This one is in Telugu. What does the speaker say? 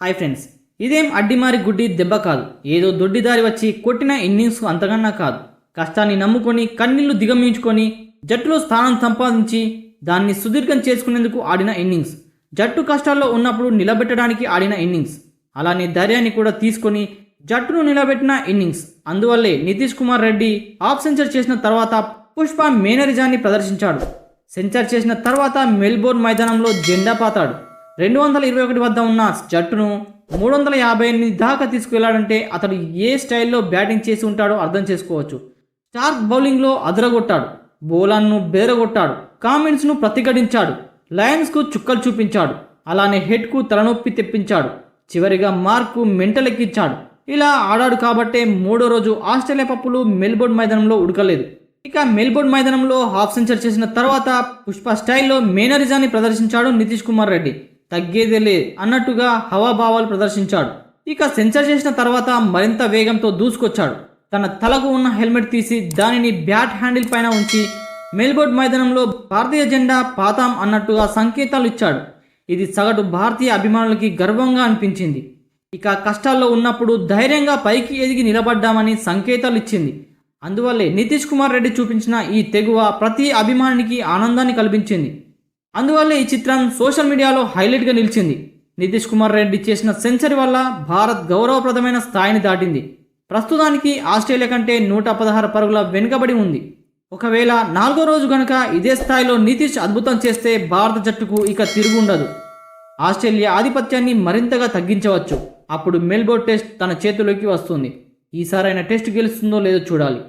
హాయ్ ఫ్రెండ్స్, ఇదేం అడ్డిమారి గుడ్డి దెబ్బ కాదు. ఏదో దొడ్డిదారి వచ్చి కొట్టిన ఇన్నింగ్స్ అంతకన్నా కాదు. కష్టాన్ని నమ్ముకొని కన్నీళ్లు దిగమించుకొని జట్టులో స్థానం సంపాదించి దాన్ని సుదీర్ఘం చేసుకునేందుకు ఆడిన ఇన్నింగ్స్. జట్టు కష్టాల్లో ఉన్నప్పుడు నిలబెట్టడానికి ఆడిన ఇన్నింగ్స్. అలానే ధైర్యాన్ని కూడా తీసుకొని జట్టును నిలబెట్టిన ఇన్నింగ్స్. అందువల్లే నితీష్ కుమార్ రెడ్డి హాఫ్ సెంచరీ చేసిన తర్వాత పుష్ప మేనరిజాన్ని ప్రదర్శించాడు. సెంచరీ చేసిన తర్వాత మెల్బోర్న్ మైదానంలో జెండా పాతాడు. 221 వద్ద ఉన్న జట్టును 358 దాకా తీసుకువెళ్లాడంటే అతడు ఏ స్టైల్లో బ్యాటింగ్ చేసి ఉంటాడో అర్థం చేసుకోవచ్చు. స్టార్క్ బౌలింగ్లో అదరగొట్టాడు, బౌలర్ను బెదరగొట్టాడు, కామెంట్స్ను ప్రతిఘటించాడు, లయన్స్కు చుక్కలు చూపించాడు, అలానే హెడ్కు తలనొప్పి తెప్పించాడు, చివరిగా మార్కు మెంటలెక్కించాడు. ఇలా ఆడాడు కాబట్టే మూడో రోజు ఆస్ట్రేలియా పప్పులు మెల్బోర్న్ మైదానంలో ఉడకలేదు. ఇక మెల్బోర్న్ మైదానంలో హాఫ్ సెంచరీ చేసిన తర్వాత పుష్ప స్టైల్లో మేనరిజాన్ని ప్రదర్శించాడు నితీష్ కుమార్ రెడ్డి. తగ్గేదేలే అన్నట్టుగా హవాభావాలు ప్రదర్శించాడు. ఇక సెంచరీ చేసిన తర్వాత మరింత వేగంతో దూసుకొచ్చాడు. తన తలకు ఉన్న హెల్మెట్ తీసి దానిని బ్యాట్ హ్యాండిల్ పైన ఉంచి మెల్బోర్న్ మైదానంలో భారతీయ జెండా పాతాం అన్నట్టుగా సంకేతాలు ఇచ్చాడు. ఇది సగటు భారతీయ అభిమానులకి గర్వంగా అనిపించింది. ఇక కష్టాల్లో ఉన్నప్పుడు ధైర్యంగా పైకి ఎదిగి నిలబడ్డామని సంకేతాలు ఇచ్చింది. అందువల్లే నితీష్ కుమార్ రెడ్డి చూపించిన ఈ తెగువ ప్రతి అభిమానికి ఆనందాన్ని కల్పించింది. అందువల్లే ఈ చిత్రం సోషల్ మీడియాలో హైలైట్గా నిలిచింది. నితీష్ కుమార్ రెడ్డి చేసిన సెంచరీ వల్ల భారత్ గౌరవప్రదమైన స్థాయిని దాటింది. ప్రస్తుతానికి ఆస్ట్రేలియా కంటే 116 పరుగుల వెనుకబడి ఉంది. ఒకవేళ 4వ రోజు గనుక ఇదే స్థాయిలో నితీష్ అద్భుతం చేస్తే భారత జట్టుకు ఇక తిరుగుండదు. ఆస్ట్రేలియా ఆధిపత్యాన్ని మరింతగా తగ్గించవచ్చు. అప్పుడు మెల్బోర్న్ టెస్ట్ తన చేతిలోకి వస్తుంది. ఈసారైన టెస్ట్ గెలుస్తుందో లేదో చూడాలి.